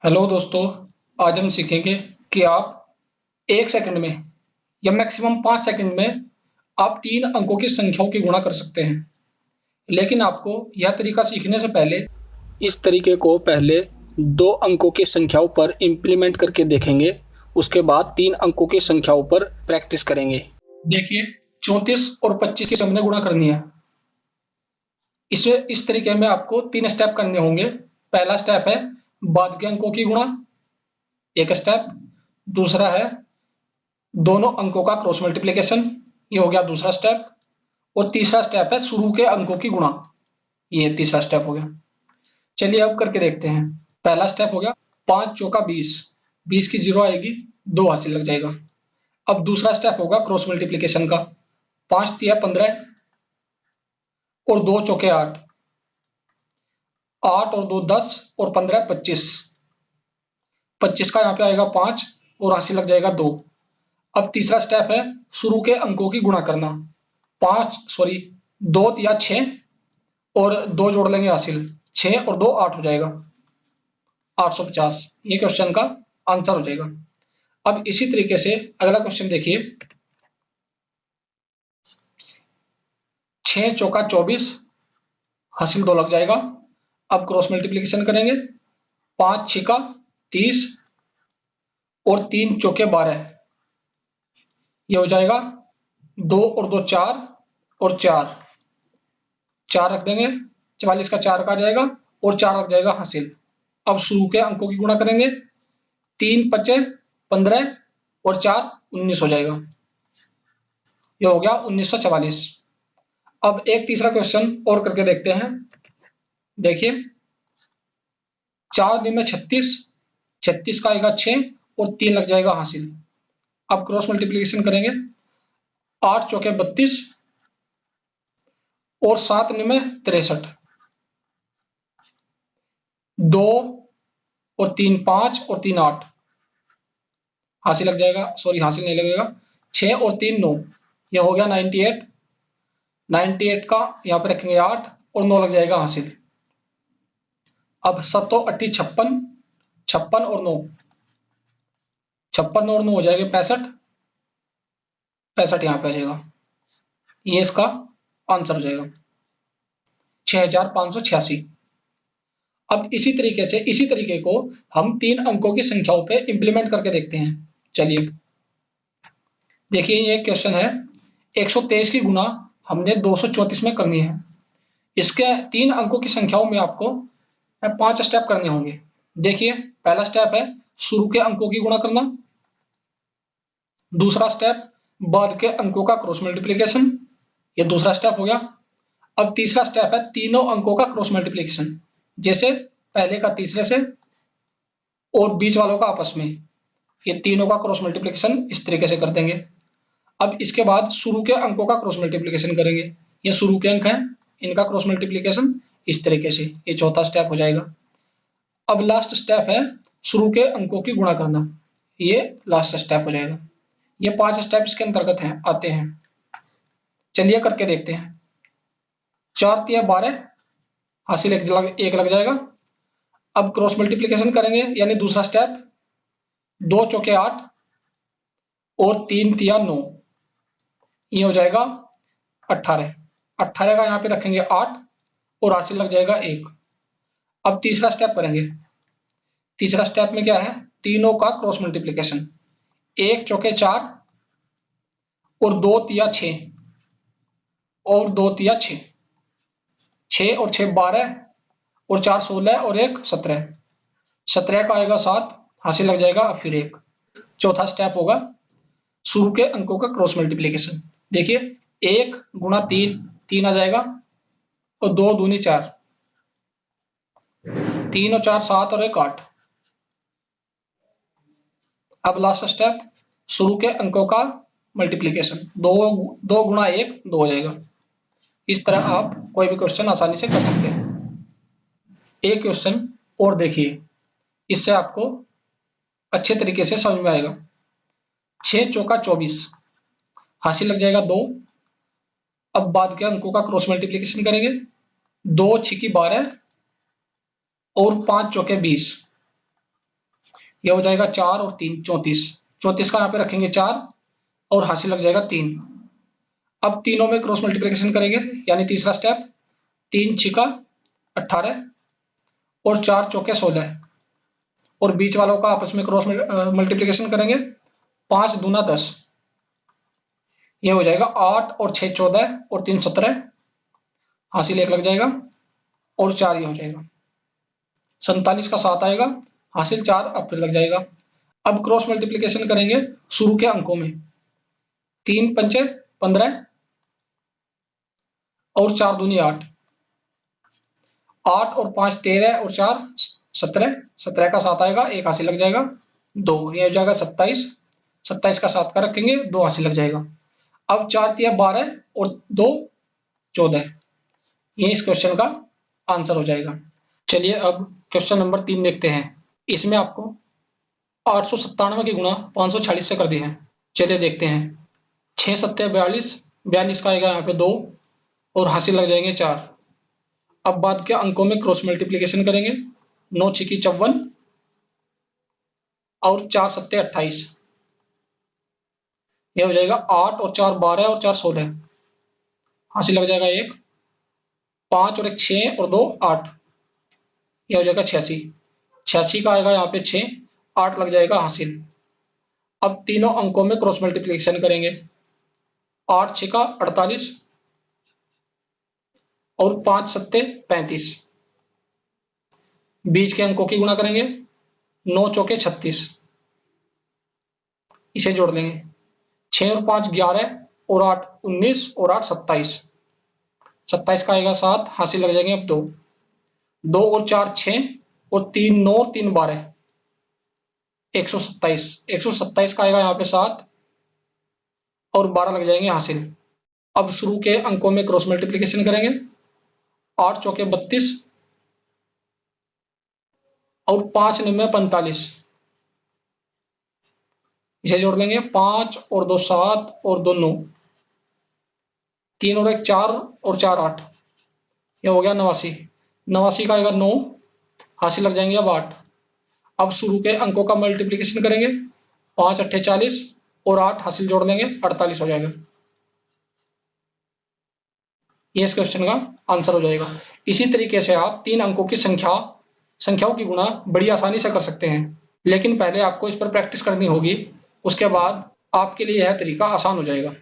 Hello दोस्तों। आज हम सीखेंगे कि आप 1 सेकंड में या मैक्सिमम 5 सेकंड में आप 3 अंकों की संख्याओं की गुणा कर सकते हैं। लेकिन आपको यह तरीका सीखने से पहले इस तरीके को पहले 2 अंकों की संख्याओं पर इम्प्लीमेंट करके देखेंगे। उसके बाद 3 अंकों की संख्याओं पर प्रैक्टिस करेंगे। देखिए, 34 और 25 की हमने गुणा करनी है। इस तरीके में आपको 3 स्टेप करने होंगे। पहला स्टेप है बाद के अंकों की गुणा, एक स्टेप। दूसरा है दोनों अंकों का क्रॉस मल्टीप्लिकेशन, ये हो गया दूसरा स्टेप। और तीसरा स्टेप है शुरू के अंकों की गुणा, ये तीसरा स्टेप हो गया। चलिए अब करके देखते हैं। पहला स्टेप हो गया 5 चौका 20, 20 की जीरो आएगी, 2 हासिल लग जाएगा। अब दूसरा स्टेप होगा क्रॉस मल्टीप्लिकेशन का, 5 तिया 15 और 2 चौके 8, 8 और 2 10 और 15 25, 25 का यहाँ पे आएगा 5 और हासिल लग जाएगा 2। अब तीसरा स्टेप है शुरू के अंकों की गुणा करना, 2 या 6 और 2 जोड़ लेंगे हासिल, 6 और 2 8 हो जाएगा, 850। ये क्वेश्चन का आंसर हो जाएगा। अब इसी तरीके से अगला क्वेश्चन देखिए, 6 चौका 24, हासिल 2 लग जाएगा। अब क्रॉस मल्टीप्लीकेशन करेंगे, 5 छिका 30 और 3 चौके 12, ये हो जाएगा 2 और 2 4 और 4, 4 रख देंगे, 44 का 4 का आ जाएगा और 4 रख जाएगा हासिल। अब शुरू के अंकों की गुणा करेंगे, 3 पचे 15 और 4 19 हो जाएगा, ये हो गया 1944। अब एक तीसरा क्वेश्चन और करके देखते हैं। देखिए, 4 दिन में 36, 36 का आएगा 6 और 3 लग जाएगा हासिल। अब क्रॉस मल्टीप्लीकेशन करेंगे, 8 चौके 32 और 7 में 63, 2 और 3 5 और 3 8, हासिल लग जाएगा, हासिल नहीं लगेगा, 6 और 3 9, यह हो गया 98। 98 का यहाँ पे रखेंगे 8 और 9 लग जाएगा हासिल। अब 7 8 56, 56 और 9, 56 और 9 हो जाएगा 65, 65 यहाँ पे आ जाएगा, ये इसका आंसर हो जाएगा 6586। अब इसी तरीके को हम 3 अंकों की संख्याओं पे इंप्लीमेंट करके देखते हैं। चलिए देखिए, ये क्वेश्चन है, 123 की गुणा हमने 234 में करनी है। इसके 3 अंकों की संख्याओं में आपको 5 स्टेप करने होंगे। देखिए, पहला स्टेप है शुरू के अंकों की गुणा करना, दूसरा स्टेप बाद के अंकों का क्रॉस मल्टीप्लिकेशन, ये दूसरा स्टेप हो गया। अब तीसरा स्टेप है तीनों अंकों का क्रॉस मल्टीप्लिकेशन, जैसे पहले का तीसरे से और बीच वालों का आपस में, ये तीनों का क्रॉस मल्टीप्लिकेशन इस तरीके से कर देंगे। अब इसके बाद शुरू के अंकों का क्रॉस मल्टीप्लिकेशन करेंगे, ये शुरू के अंक हैं, इनका क्रॉस मल्टीप्लिकेशन इस तरीके से, ये चौथा स्टेप हो जाएगा। अब लास्ट स्टेप है शुरू के अंकों की गुणा करना, ये लास्ट स्टेप हो जाएगा। ये 5 स्टेप इसके अंतर्गत हैं, आते हैं। चलिए करके देखते हैं। 4 तिया 12, हासिल एक लग जाएगा। अब क्रॉस मल्टीप्लिकेशन करेंगे, यानी दूसरा स्टेप, 2 चौके 8 और 3 तिया 9, ये हो जाएगा 18, 18 का यहाँ पे रखेंगे 8 और हासिल लग जाएगा 1। अब तीसरा स्टेप करेंगे, तीसरा स्टेप में क्या है, तीनों का क्रॉस मल्टीप्लिकेशन, 1 चौके 4 और 2 तिया 6 और 2 तिया 6, 6 और 6 12 और 4 16 और 1 17, 17 का आएगा 7, हासिल लग जाएगा अब फिर 1। चौथा स्टेप होगा शुरू के अंकों का क्रॉस मल्टीप्लिकेशन। देखिए, 1 गुणा 3, 3 आ जाएगा और 2 दूनी 4, 3 और 4 7 और 1 8। अब लास्ट स्टेप शुरू के अंकों का मल्टीप्लिकेशन, 2 गुणा 1 2 हो जाएगा। इस तरह आप कोई भी क्वेश्चन आसानी से कर सकते हैं। एक क्वेश्चन और देखिए, इससे आपको अच्छे तरीके से समझ में आएगा। 6 चौका 24, हासिल लग जाएगा 2। अब बाद के अंकों का क्रॉस मल्टीप्लिकेशन करेंगे, 2 छिकी 12 और 5 चौके 20, ये हो जाएगा 4 और 3 34। 34 का यहाँ पे रखेंगे 4 और हासिल लग जाएगा 3। अब तीनों में क्रॉस मल्टीप्लिकेशन करेंगे, यानी तीसरा स्टेप, 3 छिका 18 और 4 चौके 16 और बीच वालों का आपस में क्रॉस मल्टीप्लिकेशन करेंगे, 5 दूना 10। ये हो जाएगा 8 और 6 14 और 3 17, हासिल 1 लग जाएगा और 4 ये हो जाएगा। 47 का 7 आएगा, हासिल 4 अब फिर लग जाएगा। अब क्रॉस मल्टीप्लिकेशन करेंगे शुरू के अंकों में, 3 पंचे 15 और 4 दूनी 8, 8 और 5 13 और 4 17, 17 का 7 आएगा, 1 हासिल लग जाएगा 2, ये हो जाएगा 27। 27 का 7 का रखेंगे, 2 हासिल लग जाएगा। अब 4 तिया 12 और 2 14, ये इस क्वेश्चन का आंसर हो जाएगा। चलिए अब क्वेश्चन नंबर 3 देखते हैं। इसमें आपको 897 की गुणा 546 से कर दी है। चलिए देखते हैं। 6 7 42, 42 का आएगा यहाँ पे 2 और हासिल लग जाएंगे 4। अब बाद के अंकों में क्रॉस मल्टीप्लिकेशन करेंगे, 9 छिकी 54 और 4 7 28, यह हो जाएगा 8 और 4 12 और 4 16, हासिल लग जाएगा 1, 5 और 1 6 और 2 8, यह हो जाएगा 86। 86 का आएगा यहाँ पे 6, 8 लग जाएगा हासिल। अब तीनों अंकों में क्रॉस मल्टीप्लिकेशन करेंगे, 8 6 का 48 और 5 7 35, बीच के अंकों की गुणा करेंगे, 9 चौके 36, इसे जोड़ लेंगे, 6 और 5 11 और 8 19 और 8 27, 27 का आएगा 7, हासिल लग जाएंगे अब 2, 2 और 4 6 और 3 9 और 3 12, 127, 127 का आएगा यहाँ पे 7 और 12 लग जाएंगे हासिल। अब शुरू के अंकों में क्रॉस मल्टीप्लिकेशन करेंगे, 8 चौके 32 और 5 9 45, इसे जोड़ लेंगे, 5 और 2 7 और 2 9, 3 और 1 4 और 4 8, यह हो गया 89। 89 का आएगा 9, हासिल लग जाएंगे अब 8। अब शुरू के अंकों का मल्टीप्लिकेशन करेंगे, 5 8 40 और 8 हासिल जोड़ लेंगे, 48 हो जाएगा। ये इस क्वेश्चन का आंसर हो जाएगा। इसी तरीके से आप 3 अंकों की संख्याओं की गुणा बड़ी आसानी से कर सकते हैं, लेकिन पहले आपको इस पर प्रैक्टिस करनी होगी, उसके बाद आपके लिए यह तरीका आसान हो जाएगा।